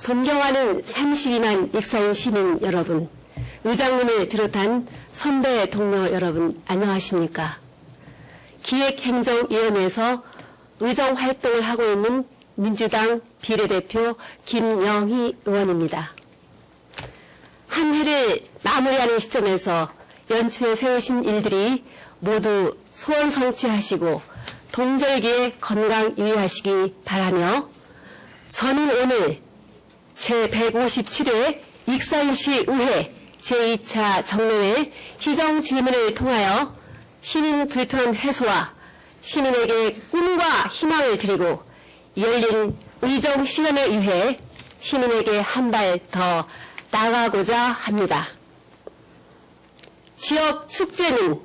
존경하는 32만 익산 시민 여러분, 의장님을 비롯한 선배 동료 여러분, 안녕하십니까? 기획행정위원회에서 의정 활동을 하고 있는 민주당 비례대표 김영희 의원입니다. 한 해를 마무리하는 시점에서 연초에 세우신 일들이 모두 소원 성취하시고 동절기에 건강 유의하시기 바라며, 저는 오늘 제157회 익산시 의회 제2차 정례회 희정 질문을 통하여 시민 불편 해소와 시민에게 꿈과 희망을 드리고 열린 의정 실현을 위해 시민에게 한 발 더 나아가고자 합니다. 지역 축제는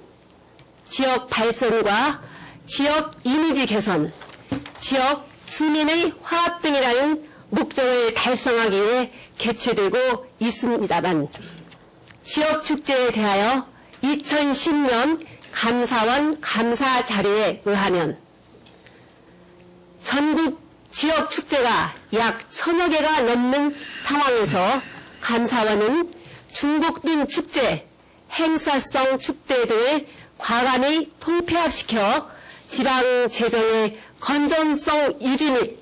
지역 발전과 지역 이미지 개선, 지역 주민의 화합 등이라는 목적을 달성하기 위해 개최되고 있습니다만, 지역 축제에 대하여 2010년 감사원 감사 자료에 의하면 전국 지역 축제가 약 1000여 개가 넘는 상황에서 감사원은 중복된 축제, 행사성 축제 등을 과감히 통폐합시켜 지방 재정의 건전성 유지 및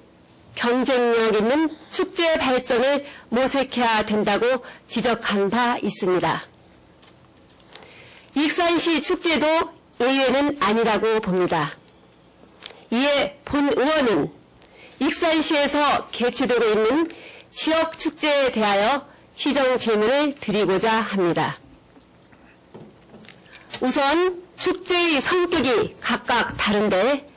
경쟁력 있는 축제 발전을 모색해야 된다고 지적한 바 있습니다. 익산시 축제도 예외는 아니라고 봅니다. 이에 본 의원은 익산시에서 개최되고 있는 지역 축제에 대하여 희정 질문을 드리고자 합니다. 우선 축제의 성격이 각각 다른데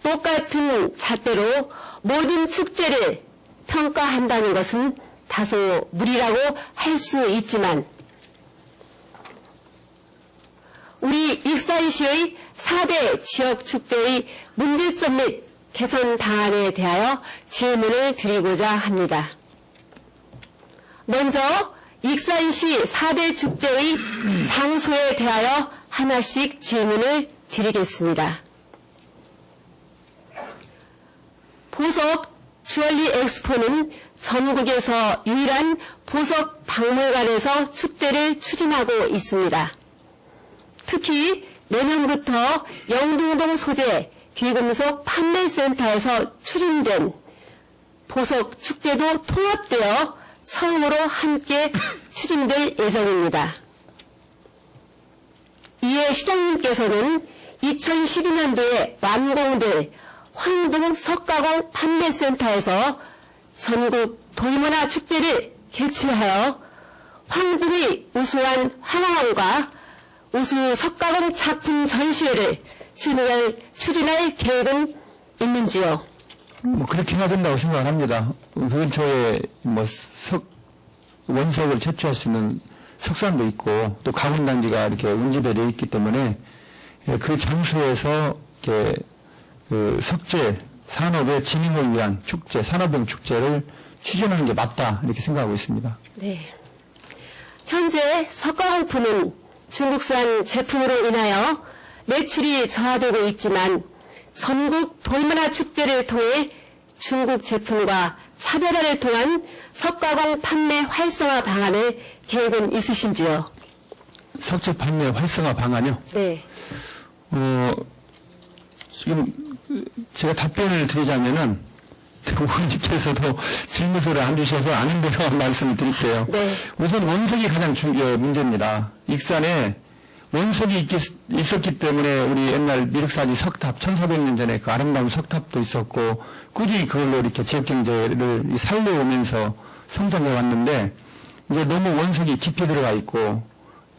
똑같은 잣대로 모든 축제를 평가한다는 것은 다소 무리라고 할 수 있지만, 우리 익산시의 4대 지역 축제의 문제점 및 개선 방안에 대하여 질문을 드리고자 합니다. 먼저 익산시 4대 축제의 장소에 대하여 하나씩 질문을 드리겠습니다. 보석 주얼리 엑스포는 전국에서 유일한 보석 박물관에서 축제를 추진하고 있습니다. 특히 내년부터 영등동 소재 귀금속 판매센터에서 추진된 보석 축제도 통합되어 처음으로 함께 추진될 예정입니다. 이에 시장님께서는 2012년도에 완공될 황등 석가공 판매센터에서 전국 돌문화 축제를 개최하여 황등의 우수한 화강암과 우수 석가공 작품 전시회를 추진할 계획은 있는지요? 그렇게 해야 된다고 생각합니다. 근처에 원석을 채취할 수 있는 석산도 있고 또 가공단지가 이렇게 운집되어 있기 때문에 그 장소에서 이렇게 그 석재 산업의 진흥을 위한 축제, 산업용 축제를 추진하는 게 맞다 이렇게 생각하고 있습니다. 네. 현재 석가공품은 중국산 제품으로 인하여 매출이 저하되고 있지만 전국 돌문화 축제를 통해 중국 제품과 차별화를 통한 석가공 판매 활성화 방안을 계획은 있으신지요? 석재 판매 활성화 방안이요? 네. 지금 제가 답변을 드리자면은 의원님께서도 질문서를 안 주셔서 아는 대로만 말씀을 드릴게요. 네. 우선 원석이 가장 문제입니다. 익산에 원석이 있었기 때문에 우리 옛날 미륵사지 석탑 1400년 전에 그 아름다운 석탑도 있었고 꾸준히 그걸로 이렇게 지역경제를 살려오면서 성장해 왔는데 이제 너무 원석이 깊이 들어가 있고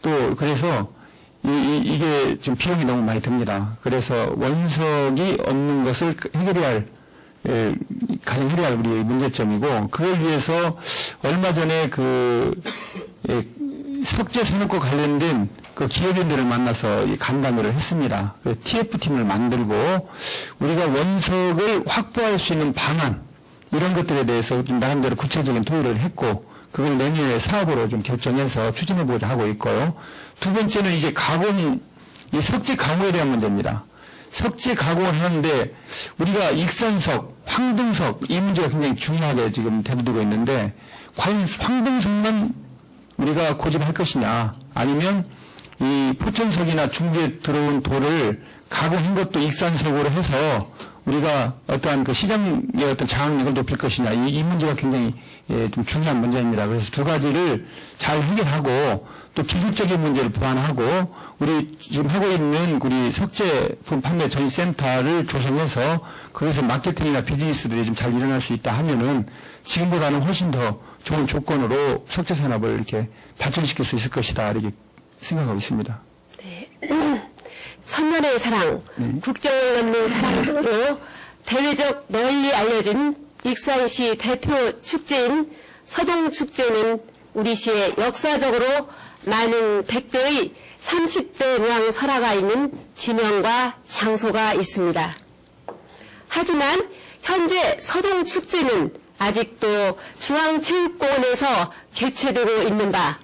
또 그래서 이게 좀 비용이 너무 많이 듭니다. 그래서 원석이 없는 것을 가장 해결해야 할 우리의 문제점이고, 그걸 위해서 얼마 전에 석재 산업과 관련된 그 기업인들을 만나서 간담회를 했습니다. 그 TF팀을 만들고 우리가 원석을 확보할 수 있는 방안 이런 것들에 대해서 좀 나름대로 구체적인 토의를 했고 그걸 내년에 사업으로 좀 결정해서 추진해보자 하고 있고요. 두 번째는 이제 이 석재 가공에 대한 문제입니다. 석재 가공을 하는데 우리가 익산석, 황등석 이 문제가 굉장히 중요하게 지금 대두되고 있는데 과연 황등석만 우리가 고집할 것이냐 아니면 이 포천석이나 중부에 들어온 돌을 가공한 것도 익산석으로 해서 우리가 어떠한 그 시장의 어떤 장악력을 높일 것이냐 이 문제가 굉장히 좀 중요한 문제입니다. 그래서 두 가지를 잘 해결하고 또 기술적인 문제를 보완하고 우리 지금 하고 있는 우리 석재품 판매 전시센터를 조성해서 거기서 마케팅이나 비즈니스들이 좀 잘 일어날 수 있다 하면은 지금보다는 훨씬 더 좋은 조건으로 석재 산업을 이렇게 발전시킬 수 있을 것이다 이렇게 생각하고 있습니다. 네. 천년의 사랑, 국경을 넘는 사랑 등으로 대외적 널리 알려진 익산시 대표 축제인 서동축제는 우리 시에 역사적으로 많은 100대의 30대 모양 설화가 있는 지명과 장소가 있습니다. 하지만 현재 서동축제는 아직도 중앙체육공원에서 개최되고 있는 바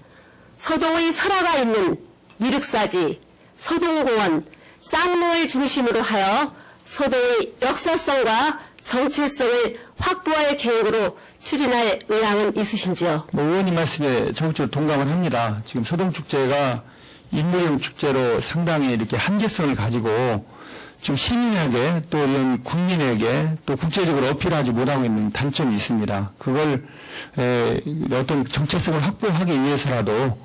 서동의 설화가 있는 미륵사지, 서동공원, 쌍로를 중심으로 하여 서동의 역사성과 정체성을 확보할 계획으로 추진할 의향은 있으신지요? 의원님 말씀에 적극적으로 동감을 합니다. 지금 서동축제가 인물형 축제로 상당히 이렇게 한계성을 가지고 지금 시민에게 또 이런 국민에게 또 국제적으로 어필하지 못하고 있는 단점이 있습니다. 그걸 어떤 정체성을 확보하기 위해서라도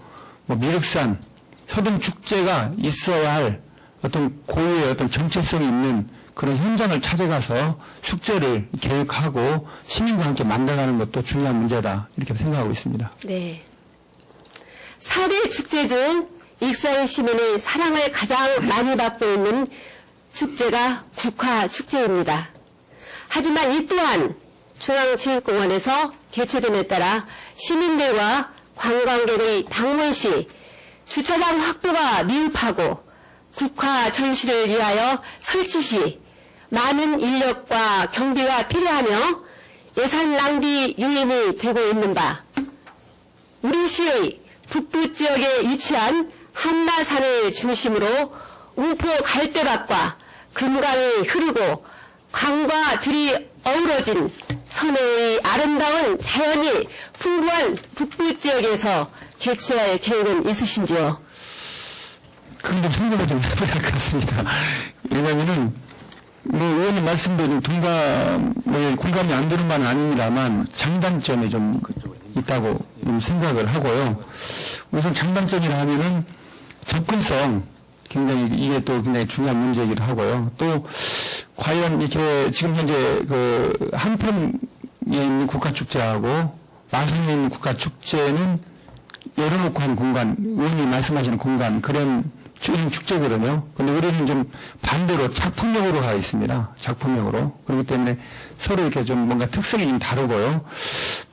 뭐 미륵산, 서동축제가 있어야 할 어떤 고유의 어떤 정체성이 있는 그런 현장을 찾아가서 축제를 계획하고 시민과 함께 만들어가는 것도 중요한 문제다 이렇게 생각하고 있습니다. 네. 4대 축제 중 익산 시민의 사랑을 가장 많이 받고 있는 축제가 국화축제입니다. 하지만 이 또한 중앙체육공원에서 개최됨에 따라 시민들과 관광객의 방문 시 주차장 확보가 미흡하고 국화 전시를 위하여 설치 시 많은 인력과 경비가 필요하며 예산 낭비 요인이 되고 있는 바 우리 시의 북부 지역에 위치한 한라산을 중심으로 웅포 갈대밭과 금강이 흐르고 강과 들이 어우러진 천혜의 아름다운 자연이 풍부한 북부 지역에서 개최할 계획은 있으신지요? 그건 좀 생각을 좀 해봐야 할 것 같습니다. 왜냐면은, 의원님 말씀도 좀 공감이 안 되는 바는 아닙니다만, 장단점이 좀 있다고 생각을 하고요. 우선 장단점이라 하면은, 접근성, 굉장히, 이게 또 굉장히 중요한 문제이기도 하고요. 또, 과연 이렇게 지금 현재 한편에 있는 국가축제하고, 마산에 있는 국가축제는 열어놓고 한 공간, 의원님 말씀하시는 공간, 그런 축제거든요. 근데 우리는 좀 반대로 작품력으로 가 있습니다. 작품력으로. 그렇기 때문에 서로 이렇게 좀 뭔가 특색이 좀 다르고요.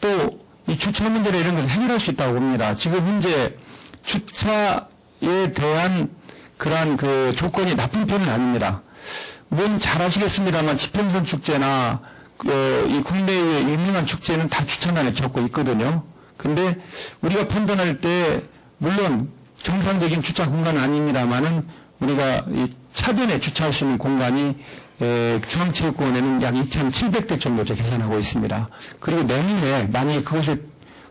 또 이 주차 문제나 이런 것을 해결할 수 있다고 봅니다. 지금 현재 주차에 대한 그러한 그 조건이 나쁜 편은 아닙니다. 뭔 잘 아시겠습니다만 지평선 축제나 이 국내의 유명한 축제는 다 주차난에 겪고 있거든요. 근데 우리가 판단할 때 물론 정상적인 주차 공간은 아닙니다만은 우리가 이 차변에 주차할 수 있는 공간이 중앙체육공원에는 약 2,700대 정도 계산하고 있습니다. 그리고 내년에 만약에 그곳에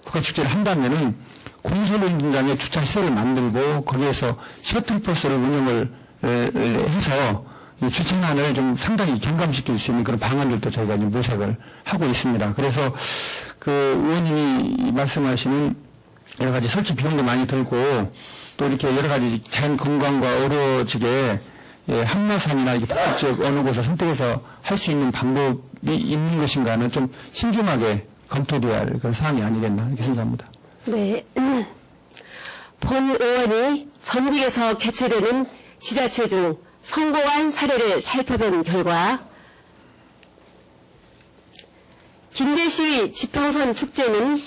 국가축제를 한다면은 공설운동장에 주차시설을 만들고 거기에서 셔틀버스를 운영을 해서 이 주차난을 좀 상당히 경감시킬 수 있는 그런 방안들도 저희가 이제 모색을 하고 있습니다. 그래서 그 의원님이 말씀하시는 여러 가지 설치 비용도 많이 들고 또 이렇게 여러 가지 자연 건강과 어우러지게 한라산이나 이렇게 북부 지역 어느 곳을 선택해서 할 수 있는 방법이 있는 것인가는 좀 신중하게 검토되어야 할 그런 사항이 아니겠나 이렇게 생각합니다. 네. 본 의원이 전국에서 개최되는 지자체 중 성공한 사례를 살펴본 결과 김제시 지평선 축제는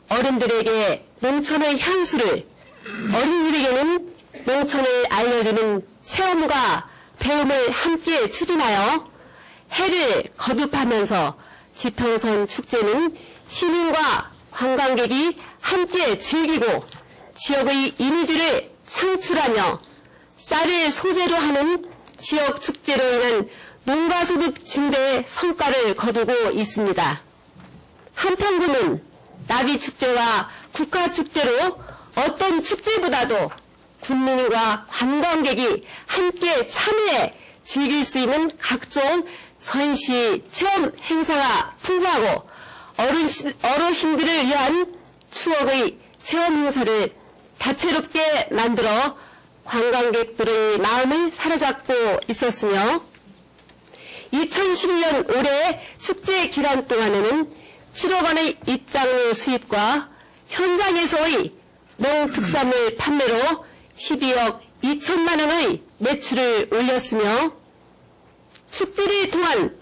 어른들에게 농촌의 향수를 어린이들에게는 농촌을 알려주는 체험과 배움을 함께 추진하여 해를 거듭하면서 지평선 축제는 시민과 관광객이 함께 즐기고 지역의 이미지를 창출하며 쌀을 소재로 하는 지역 축제로 인한 농가소득 증대에 성과를 거두고 있습니다. 한평군은 나비축제와 국가축제로 어떤 축제보다도 군민과 관광객이 함께 참여해 즐길 수 있는 각종 전시, 체험 행사가 풍부하고 어르신들을 위한 추억의 체험 행사를 다채롭게 만들어 관광객들의 마음을 사로잡고 있었으며 2011년 올해 축제 기간 동안에는 7억 원의 입장료 수입과 현장에서의 농특산물 판매로 12억 2천만 원의 매출을 올렸으며 축제를 통한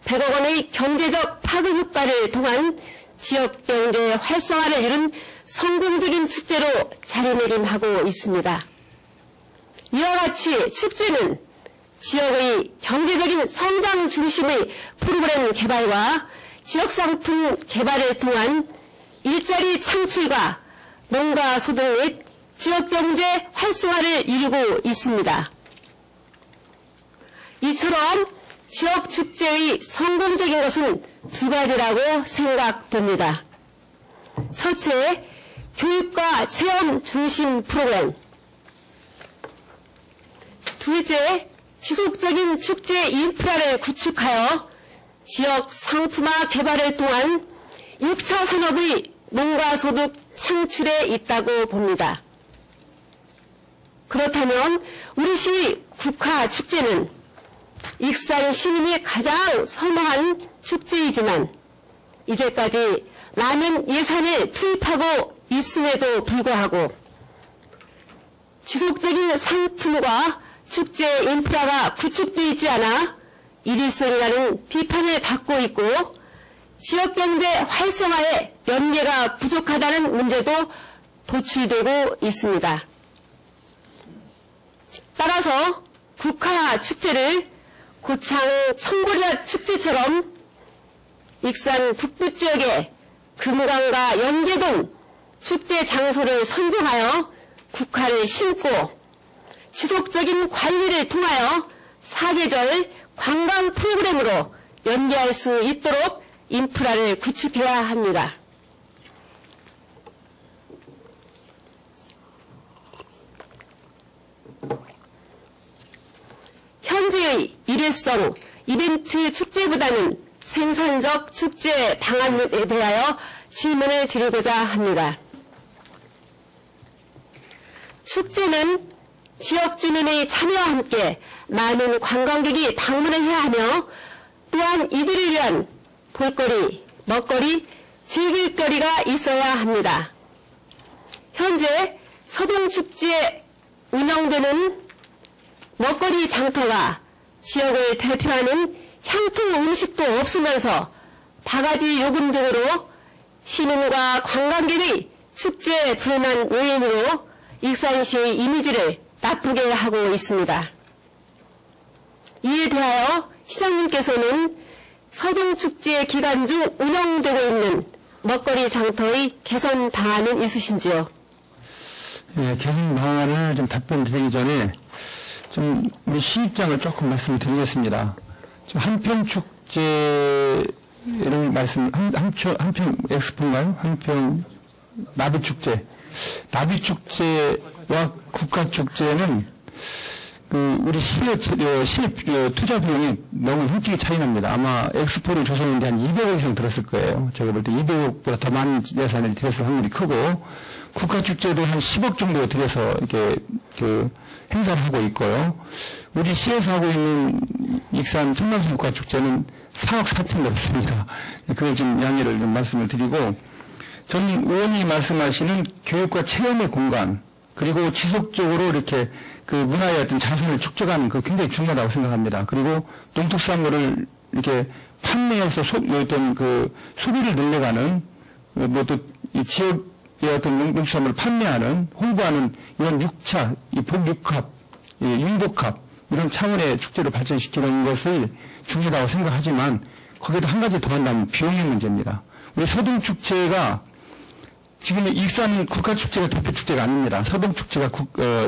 100억 원의 경제적 파급 효과를 통한 지역 경제 활성화를 이룬 성공적인 축제로 자리매김하고 있습니다. 이와 같이 축제는 지역의 경제적인 성장 중심의 프로그램 개발과 지역상품 개발을 통한 일자리 창출과 농가 소득 및 지역경제 활성화를 이루고 있습니다. 이처럼 지역축제의 성공적인 것은 두 가지라고 생각됩니다. 첫째, 교육과 체험 중심 프로그램. 둘째, 지속적인 축제 인프라를 구축하여 지역 상품화 개발을 통한 6차 산업의 농가소득 창출에 있다고 봅니다. 그렇다면 우리 시 국화축제는 익산 시민이 가장 선호한 축제이지만 이제까지 많은 예산을 투입하고 있음에도 불구하고 지속적인 상품과 축제 인프라가 구축되어 있지 않아 일일성이라는 비판을 받고 있고 지역경제 활성화에 연계가 부족하다는 문제도 도출되고 있습니다. 따라서 국화축제를 고창 청보리아 축제처럼 익산 북부지역의 금강과 연계동 축제 장소를 선정하여 국화를 심고 지속적인 관리를 통하여 사계절 관광 프로그램으로 연계할 수 있도록 인프라를 구축해야 합니다. 현재의 일회성 이벤트 축제보다는 생산적 축제 방안에 대하여 질문을 드리고자 합니다. 축제는 지역 주민의 참여와 함께 많은 관광객이 방문을 해야 하며 또한 이들을 위한 볼거리, 먹거리, 즐길거리가 있어야 합니다. 현재 서동축제에 운영되는 먹거리 장터가 지역을 대표하는 향토 음식도 없으면서 바가지 요금 등으로 시민과 관광객의 축제 불만 요인으로 익산시의 이미지를 나쁘게 하고 있습니다. 이에 대하여 시장님께서는 서동축제 기간 중 운영되고 있는 먹거리 장터의 개선 방안은 있으신지요? 예, 개선 방안을 좀 답변 드리기 전에 좀 우리 시 입장을 조금 말씀을 드리겠습니다. 지금 한평축제를 한평 엑스포인가요? 한평 나비축제. 나비축제와 국가축제는 우리 시의 투자 비용이 너무 힘들게 차이 납니다. 아마 엑스포를 조성하는데 한 200억 이상 들었을 거예요. 제가 볼 때 200억보다 더 많은 예산을 들였을 확률이 크고, 국가축제도 한 10억 정도 들여서 이렇게 행사를 하고 있고요. 우리 시에서 하고 있는 익산 청만수 국가축제는 4억 4천 들었습니다. 그걸 좀 양해를 좀 말씀을 드리고, 저는 의원이 말씀하시는 교육과 체험의 공간, 그리고 지속적으로 이렇게 문화의 어떤 자산을 축적하는 그 굉장히 중요하다고 생각합니다. 그리고 농특산물을 이렇게 판매해서 어떤 소비를 늘려가는, 또 이 지역의 어떤 농특산물을 판매하는, 홍보하는 이런 6차, 이 복육합, 융복합, 이런 차원의 축제를 발전시키는 것을 중요하다고 생각하지만, 거기에도 한 가지 더 한다면 비용의 문제입니다. 우리 서동축제가 지금 익산 국가축제가 대표축제가 아닙니다. 서동축제가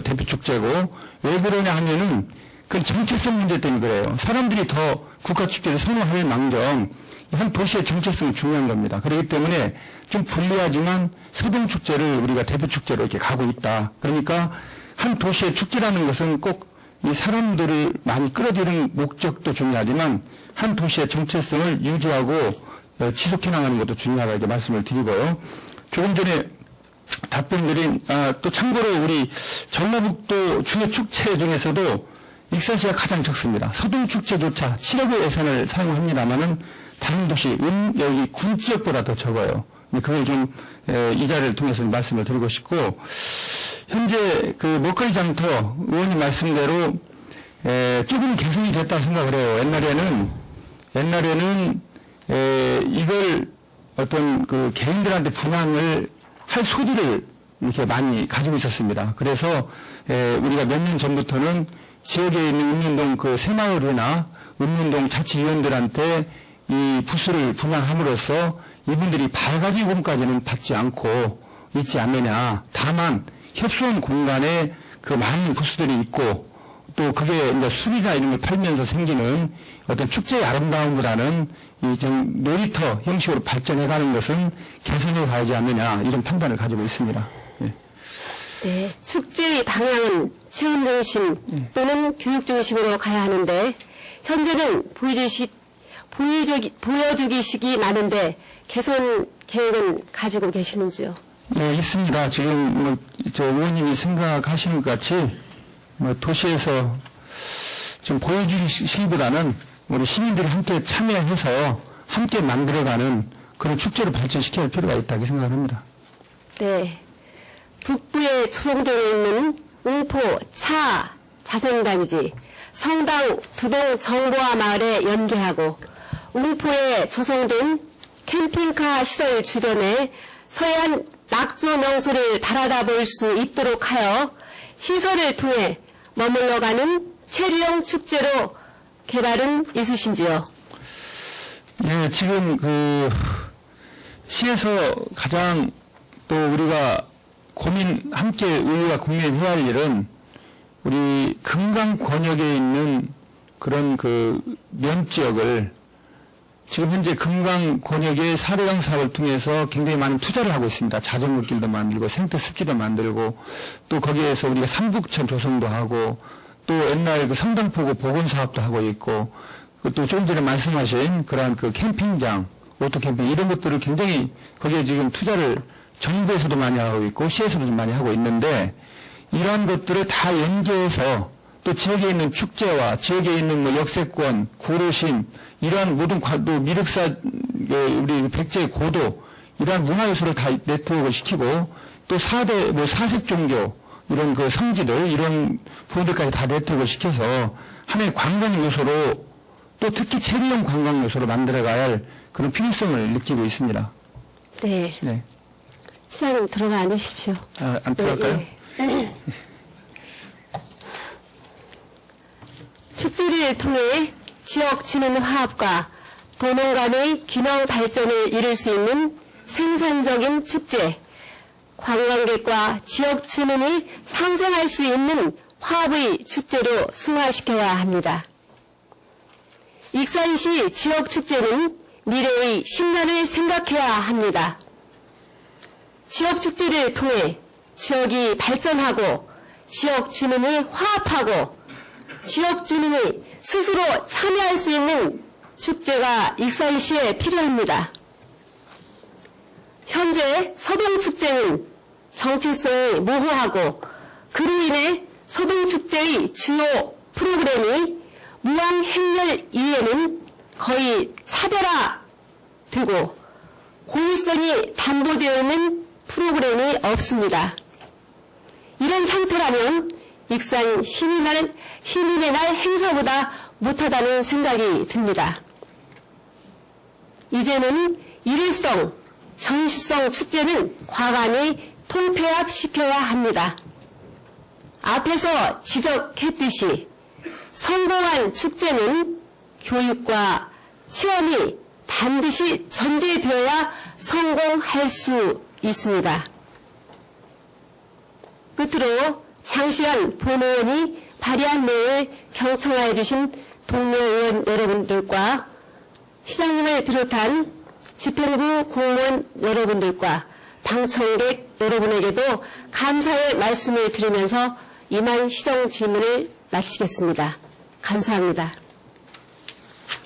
대표축제고, 왜 그러냐 하면은 그건 정체성 문제 때문에 그래요. 사람들이 더 국가축제를 선호할 망정 한 도시의 정체성이 중요한 겁니다. 그렇기 때문에 좀 불리하지만 서동축제를 우리가 대표축제로 이렇게 가고 있다. 그러니까 한 도시의 축제라는 것은 꼭 이 사람들을 많이 끌어들이는 목적도 중요하지만 한 도시의 정체성을 유지하고 지속해 나가는 것도 중요하다 이렇게 말씀을 드리고요. 조금 전에 답변드린 또 참고로 우리 전라북도 주요 축제 중에서도 익산시가 가장 적습니다. 서동축제조차 7억의 예산을 사용합니다만은 다른 도시 여기 군 지역보다 더 적어요. 그걸 좀 이 자리를 통해서 말씀을 드리고 싶고 현재 그 먹거리 장터 의원님 말씀대로 조금 개선이 됐다고 생각을 해요. 옛날에는 이걸 어떤 그 개인들한테 분양을 할 소지를 이렇게 많이 가지고 있었습니다. 그래서 우리가 몇 년 전부터는 지역에 있는 읍면동 그 새마을이나 읍면동 자치위원들한테 이 부스를 분양함으로써 이분들이 바가지 요금까지는 받지 않고 있지 않느냐. 다만 협소한 공간에 그 많은 부스들이 있고 또 그게 이제 술이나 이런 걸 팔면서 생기는 어떤 축제의 아름다움보다는 이 좀 놀이터 형식으로 발전해가는 것은 개선해 가야지 않느냐 이런 판단을 가지고 있습니다. 예. 네, 축제의 방향은 체험 중심 또는 교육 중심으로 가야 하는데 현재는 보여주기식이 많은데 개선 계획은 가지고 계시는지요? 네, 있습니다. 지금 저 의원님이 생각하시는 것 같이 도시에서 좀 보여주기보다는 우리 시민들이 함께 참여해서 함께 만들어가는 그런 축제를 발전시켜야 할 필요가 있다고 생각합니다. 네. 북부의 초성동에 있는 웅포 차 자생단지, 성당 두동 정보화 마을에 연계하고 웅포에 조성된 캠핑카 시설 주변에 서해안 낙조 명소를 바라다 볼 수 있도록 하여 시설을 통해 머물러가는 체류형 축제로 개발은 있으신지요? 예, 지금 그 시에서 가장 또 우리가 함께 의회가 고민해야 할 일은 우리 금강 권역에 있는 그런 그 면지역을 지금 현재 금강 권역의 사대강 사업을 통해서 굉장히 많은 투자를 하고 있습니다. 자전거 길도 만들고 생태 습지도 만들고 또 거기에서 우리가 삼국천 조성도 하고 또 옛날 그 성당포구 복원 사업도 하고 있고 또 조금 전에 말씀하신 그러한 그 캠핑장, 오토 캠핑 이런 것들을 굉장히 거기에 지금 투자를 정부에서도 많이 하고 있고 시에서도 좀 많이 하고 있는데 이러한 것들을 다 연계해서 또 지역에 있는 축제와 지역에 있는 뭐 역세권, 구로심 이러한 모든 또 미륵사 우리 백제의 고도 이러한 문화 요소를 다 네트워크를 시키고 또 사색 종교 이런 그 성지들 이런 부분들까지 다 네트워크를 시켜서 하나의 관광 요소로 또 특히 체류형 관광 요소로 만들어가야 할 그런 필요성을 느끼고 있습니다. 네. 네. 시장님 들어가 앉으십시오. 안 들어갈까요? 네. 축제를 통해 지역 주민 화합과 도농 간의 균형 발전을 이룰 수 있는 생산적인 축제, 관광객과 지역 주민이 상생할 수 있는 화합의 축제로 승화시켜야 합니다. 익산시 지역 축제는 미래의 10년을 생각해야 합니다. 지역 축제를 통해 지역이 발전하고 지역 주민이 화합하고 지역 주민이 스스로 참여할 수 있는 축제가 익산시에 필요합니다. 현재 서동축제는 정체성이 모호하고 그로 인해 서동축제의 주요 프로그램이 무왕행렬 이외에는 거의 차별화되고 고유성이 담보되어 있는 프로그램이 없습니다. 이런 상태라면 익산 시민의 날 행사보다 못하다는 생각이 듭니다. 이제는 일일성, 정시성 축제는 과감히 통폐합시켜야 합니다. 앞에서 지적했듯이 성공한 축제는 교육과 체험이 반드시 전제되어야 성공할 수 있습니다. 끝으로 장시환 본 의원이 발의한 내용을 경청하여 주신 동료 의원 여러분들과 시장님을 비롯한 집행부 공무원 여러분들과 방청객 여러분에게도 감사의 말씀을 드리면서 이만 시정 질문을 마치겠습니다. 감사합니다.